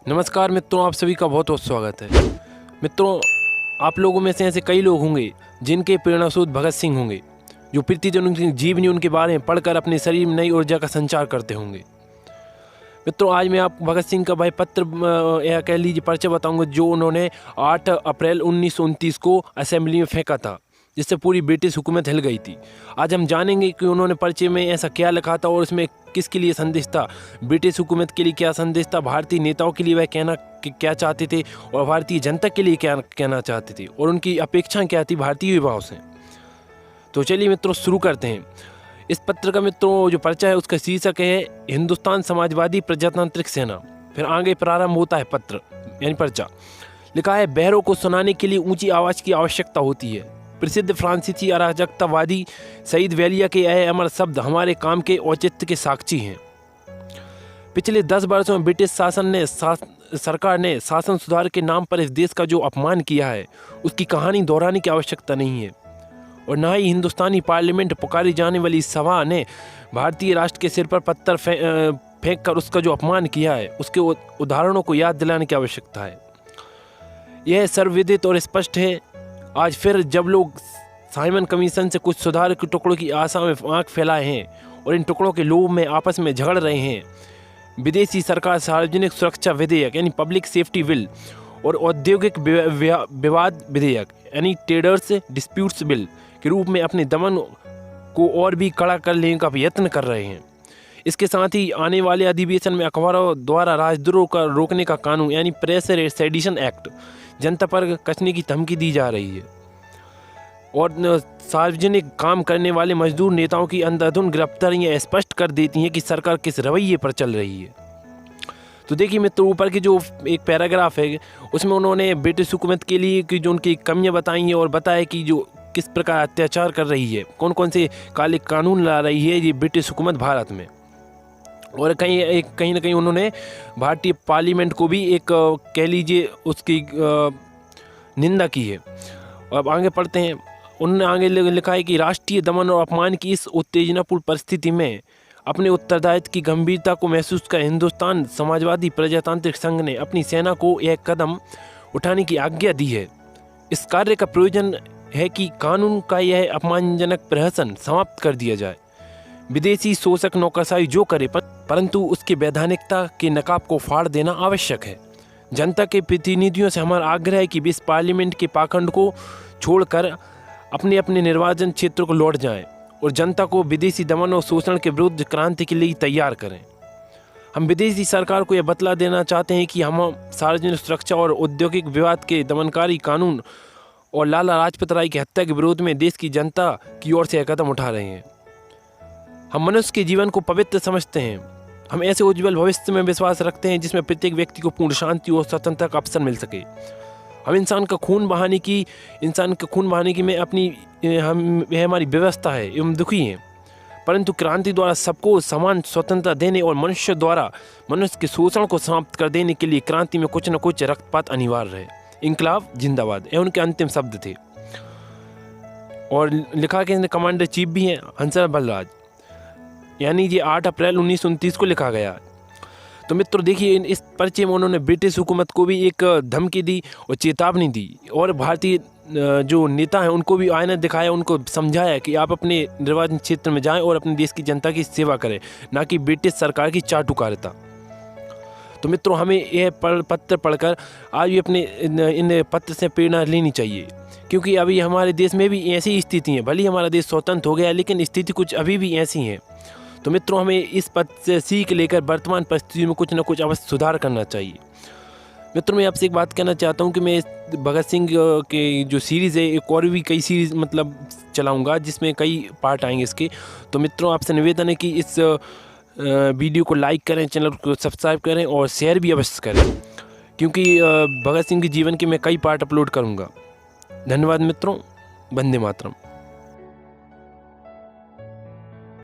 नमस्कार मित्रों, आप सभी का बहुत बहुत स्वागत है। मित्रों, आप लोगों में से ऐसे कई लोग होंगे जिनके प्रेरणास्रोत भगत सिंह होंगे, जो प्रतिदिन उनकी जीवनी उनके बारे में पढ़कर अपने शरीर में नई ऊर्जा का संचार करते होंगे। मित्रों, आज मैं आपको भगत सिंह का भाई पत्र या कह लीजिए पर्चा बताऊंगा जो उन्होंने 8 अप्रैल 1929 को असेंबली में फेंका था, जिससे पूरी ब्रिटिश हुकूमत हिल गई थी। आज हम जानेंगे कि उन्होंने पर्चे में ऐसा क्या लिखा था और उसमें किसके लिए संदेश था, ब्रिटिश हुकूमत के लिए क्या संदेश था, भारतीय नेताओं के लिए वह कहना क्या चाहते थे और भारतीय जनता के लिए क्या कहना चाहते थे और उनकी अपेक्षाएं क्या थी भारतीय युवाओं से। तो चलिए मित्रों, शुरू करते हैं। इस पत्र का मित्रों जो पर्चा है उसका शीर्षक है हिंदुस्तान समाजवादी प्रजातांत्रिक सेना। फिर आगे प्रारंभ होता है पत्र यानी पर्चा। लिखा है, बहरों को सुनाने के लिए ऊंची आवाज़ की आवश्यकता होती है। प्रसिद्ध फ्रांसीसी अराजकतावादी सईद वेलिया के यह अमर शब्द हमारे काम के औचित्य के साक्षी हैं। पिछले 10 वर्षों में ब्रिटिश सरकार ने शासन सुधार के नाम पर इस देश का जो अपमान किया है उसकी कहानी दोहराने की आवश्यकता नहीं है, और न ही हिंदुस्तानी पार्लियामेंट पुकारी जाने वाली सभा ने भारतीय राष्ट्र के सिर पर पत्थर फेंक कर उसका जो अपमान किया है उसके उदाहरणों को याद दिलाने की आवश्यकता है। यह सर्वविदित और स्पष्ट है। आज फिर जब लोग साइमन कमीशन से कुछ सुधार के टुकड़ों की आशा में आंख फैलाए हैं और इन टुकड़ों के लोभ में आपस में झगड़ रहे हैं, विदेशी सरकार सार्वजनिक सुरक्षा विधेयक यानी पब्लिक सेफ्टी बिल और औद्योगिक विवाद विधेयक यानी ट्रेडर्स डिस्प्यूट्स बिल के रूप में अपने दमन को और भी कड़ा कर लेने का यत्न कर रहे हैं। इसके साथ ही आने वाले अधिवेशन में अखबारों द्वारा राजद्रोह का रोकने का कानून यानी प्रेस सेडिशन एक्ट जनता पर कसने की धमकी दी जा रही है, और सार्वजनिक काम करने वाले मजदूर नेताओं की अंधाधुंध गिरफ्तारियां स्पष्ट कर देती हैं कि सरकार किस रवैये पर चल रही है। तो देखिए मित्रों, ऊपर की जो एक पैराग्राफ है उसमें उन्होंने ब्रिटिश हुकूमत के लिए की जो उनकी कमियां बताई हैं और बताया कि जो किस प्रकार अत्याचार कर रही है, कौन कौन से काले कानून ला रही है ये ब्रिटिश हुकूमत भारत में। और कहीं ना कहीं उन्होंने भारतीय पार्लियामेंट को भी एक कह लीजिए उसकी निंदा की है। अब आगे पढ़ते हैं। उन्होंने आगे लिखा है कि राष्ट्रीय दमन और अपमान की इस उत्तेजनापूर्ण परिस्थिति में अपने उत्तरदायित्व की गंभीरता को महसूस कर हिंदुस्तान समाजवादी प्रजातांत्रिक संघ ने अपनी सेना को यह कदम उठाने की आज्ञा दी है। इस कार्य का प्रयोजन है कि कानून का यह अपमानजनक प्रहसन समाप्त कर दिया जाए। विदेशी शोषक नौकरशाही जो करे परंतु उसकी वैधानिकता के नकाब को फाड़ देना आवश्यक है। जनता के प्रतिनिधियों से हमारा आग्रह है कि वे इस पार्लियामेंट के पाखंड को छोड़कर अपने अपने निर्वाचन क्षेत्र को लौट जाएं और जनता को विदेशी दमन और शोषण के विरुद्ध क्रांति के लिए तैयार करें। हम विदेशी सरकार को यह बतला देना चाहते हैं कि हम सार्वजनिक सुरक्षा और औद्योगिक विवाद के दमनकारी कानून और लाला लाजपत राय की हत्या के विरोध में देश की जनता की ओर से यह कदम उठा रहे हैं। हम मनुष्य के जीवन को पवित्र समझते हैं। हम ऐसे उज्जवल भविष्य में विश्वास रखते हैं जिसमें प्रत्येक व्यक्ति को पूर्ण शांति और स्वतंत्रता का अवसर मिल सके। हम इंसान का खून बहाने की में अपनी यह हमारी व्यवस्था है एवं दुखी हैं, परंतु क्रांति द्वारा सबको समान स्वतंत्रता देने और मनुष्य द्वारा मनुष्य के शोषण को समाप्त कर देने के लिए क्रांति में कुछ न कुछ रक्तपात अनिवार्य है। इंकलाब जिंदाबाद यह उनके अंतिम शब्द थे। और लिखा कि कमांडर चीफ भी हैं हंसराज बलराज, यानी ये 8 अप्रैल 1929 को लिखा गया। तो मित्रों देखिए, इस पर्चे में उन्होंने ब्रिटिश हुकूमत को भी एक धमकी दी और चेतावनी दी, और भारतीय जो नेता हैं उनको भी आईना दिखाया, उनको समझाया कि आप अपने निर्वाचन क्षेत्र में जाएं और अपने देश की जनता की सेवा करें, ना कि ब्रिटिश सरकार की चाटुकारिता। तो मित्रों, हमें यह पत्र पढ़कर आज भी अपने इन पत्र से प्रेरणा लेनी चाहिए, क्योंकि अभी हमारे देश में भी ऐसी स्थिति है। भले ही हमारा देश स्वतंत्र हो गया है लेकिन स्थिति कुछ अभी भी ऐसी है। तो मित्रों, हमें इस पद से सीख लेकर वर्तमान परिस्थिति में कुछ न कुछ अवश्य सुधार करना चाहिए। मित्रों, मैं आपसे एक बात कहना चाहता हूं कि मैं भगत सिंह के जो सीरीज़ है एक और भी कई सीरीज़ चलाऊंगा जिसमें कई पार्ट आएंगे इसके। तो मित्रों, आपसे निवेदन है कि इस वीडियो को लाइक करें, चैनल को सब्सक्राइब करें और शेयर भी अवश्य करें, क्योंकि भगत सिंह के जीवन के मैं कई पार्ट अपलोड करूँगा। धन्यवाद मित्रों। वंदे मातरम।